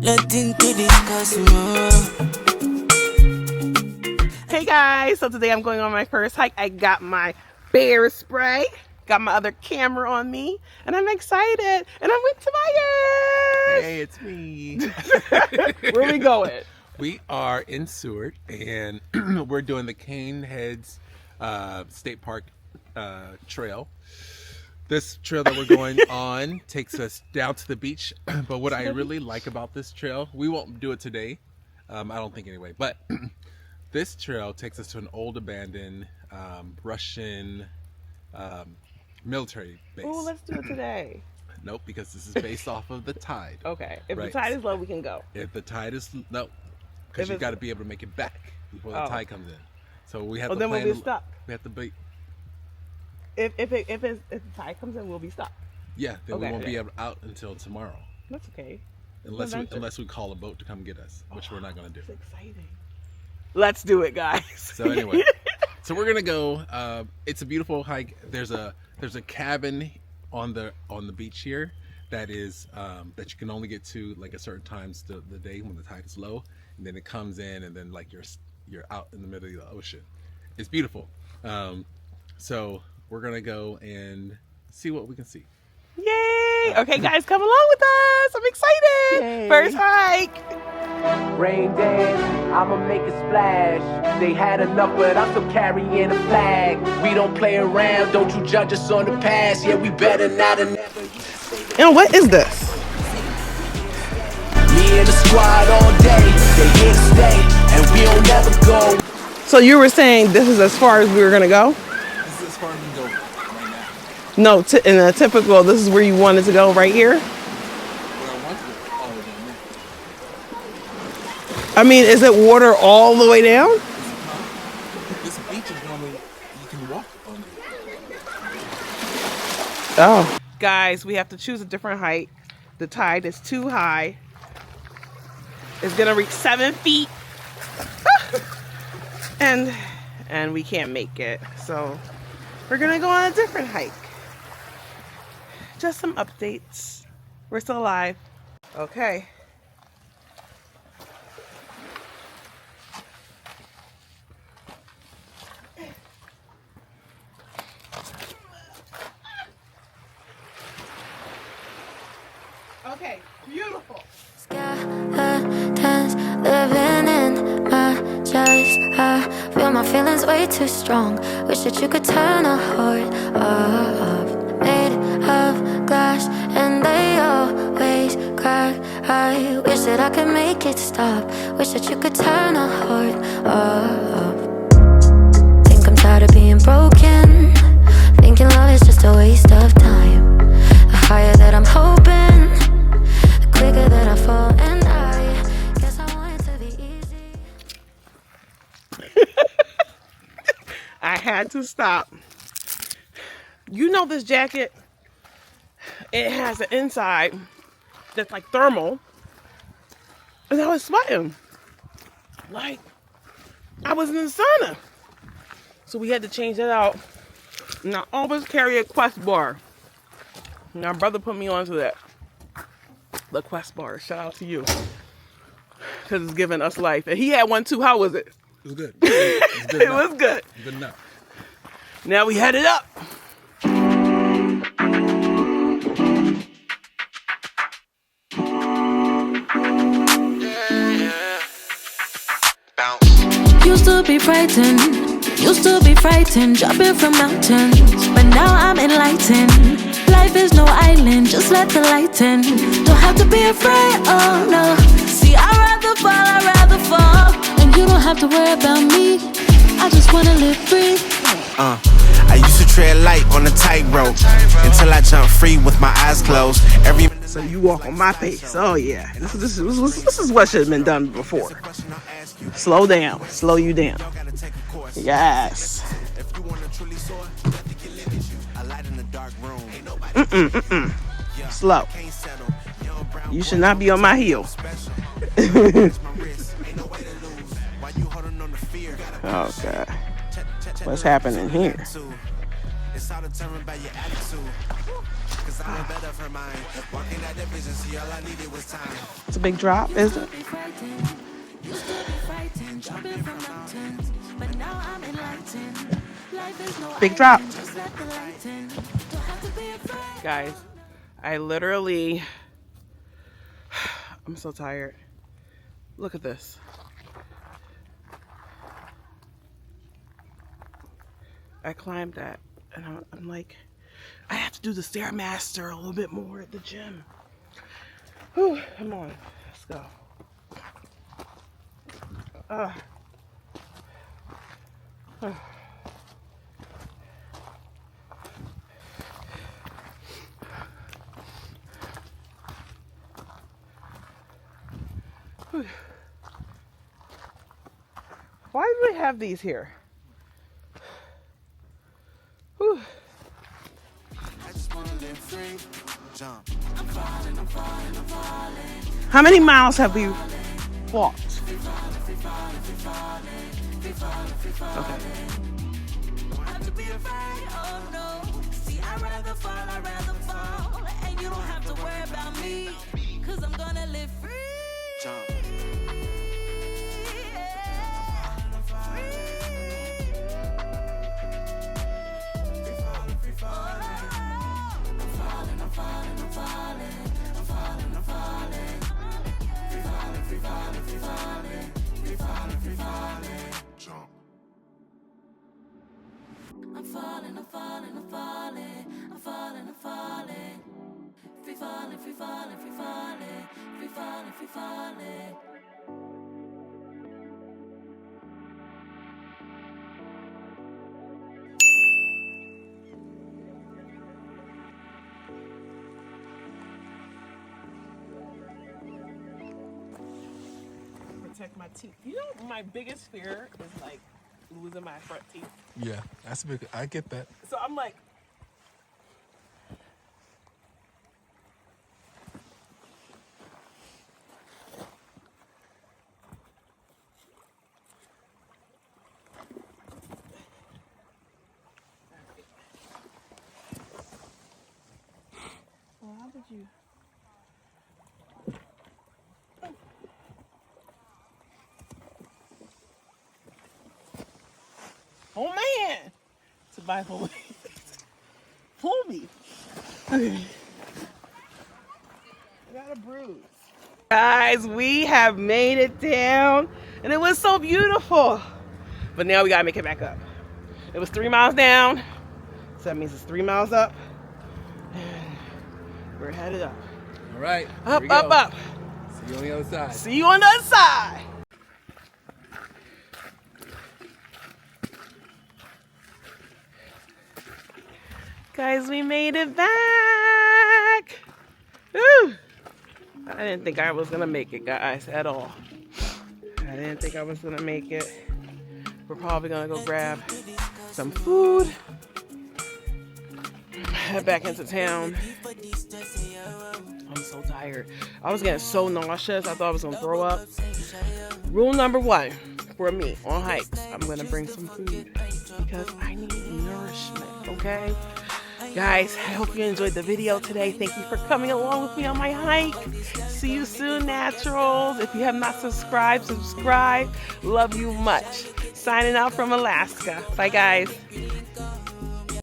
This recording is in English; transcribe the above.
Nothing to discuss, no. Hey guys, so today I'm going on my first hike. I got my bear spray, got my other camera on me, and I'm excited. And I'm with Tobias. Hey, it's me. Where are we going? We are in Seward, and we're doing the Caines Head State Park trail. This trail that we're going on takes us down to the beach. But what I really like about this trail, we won't do it today. I don't think anyway. But this trail takes us to an old abandoned Russian military base. Oh, let's do it today. Nope, because this is based off of the tide. Okay, if Right. the tide is low, we can go. If the tide is no, because you got to be able to make it back before the tide comes in. So we have to then plan. we'll be stuck. We have to be. If the tide comes in, we'll be stuck. Yeah, then Okay, we won't okay. be out until tomorrow, That's okay. unless we call a boat to come get us, which we're not gonna do. It's exciting. Let's do it, guys. So anyway, so we're gonna go. It's a beautiful hike. There's a cabin on the beach here that is that you can only get to like at certain times the day when the tide is low, and then it comes in, and then like you're out in the middle of the ocean. It's beautiful. So we're gonna go and see what we can see. Yay! Okay, guys, come along with us. I'm excited. Yay. First hike. Rain dance, I'ma make a splash. They had enough, but I'm still carrying a flag. We don't play around, don't you judge us on the past. Yeah, we better not and never. And what is this? Me and the squad all day, they here to stay, and we don't never go. So you were saying this is as far as we were gonna go? This is as far as we can go right now. No, in a typical, this is where you wanted to go, right here? I mean, is it water all the way down? This beach is normally you can walk on it. Oh. Guys, we have to choose a different height. The tide is too high. It's gonna reach 7 feet. and we can't make it. So we're gonna go on a different hike. Just some updates. We're still alive. Okay. Okay, beautiful. Skeletons living in my chest. I feel my feelings way too strong. Wish that you could turn a heart off. Made of glass and they always crack. I wish that I could make it stop. Wish that you could turn a heart off. Think I'm tired of being broken. Thinking love is just a waste of time. The higher that I'm hoping, quicker that I fall, and I guess I want it to be easy. I had to stop. You know this jacket, it has an inside that's like thermal. And I was sweating. Like I was in the sauna. So we had to change that out. And I always carry a Quest bar. My brother put me onto that. The Quest bar. Shout out to you. Because it's giving us life. And he had one too. How was it? It was good. It was good. It was good. Good enough. Now we headed up. Used to be frightened, jumping from mountains. But now I'm enlightened. Life is no island, just let the light in. Don't have to be afraid, oh no. See, I'd rather fall. And you don't have to worry about me. I just wanna live free. I used to tread light on a tightrope until I jumped free with my eyes closed. So you walk on my pace. Oh yeah. This is what should have been done before. Slow down. Slow you down. Yes. Slow. You should not be on my heel. Oh God. What's happening here? It's a big drop, is it? Big drop. Guys, I literally, I'm so tired. Look at this. I climbed that and I'm like, I have to do the Stairmaster a little bit more at the gym. Whew, come on, let's go. Why do they have these here? Whew. How many miles have we walked? Okay. I'm falling, I'm falling, I'm falling, I'm falling, I'm falling. Free falling, free falling, free falling, free falling, free falling. Protect my teeth. You know, my biggest fear is like losing my front teeth. Yeah, that's big. I get that. So I'm like, well, how did you? Oh man! To buy pull me. Pull me. Okay. I got a bruise. Guys, we have made it down and it was so beautiful. But now we gotta make it back up. It was 3 miles down. So that means it's 3 miles up. And we're headed up. All right. Up, up, up. See you on the other side. See you on the other side. Guys, we made it back. Woo. I didn't think I was gonna make it, guys, at all. I didn't think I was gonna make it. We're probably gonna go grab some food, head back into town. I'm so tired. I was getting so nauseous. I thought I was gonna throw up. Rule number 1 for me on hikes, I'm gonna bring some food because I need nourishment, okay? Guys, I hope you enjoyed the video today. Thank you for coming along with me on my hike. See you soon, naturals. If you have not subscribed, subscribe. Love you much. Signing out from Alaska. Bye, guys.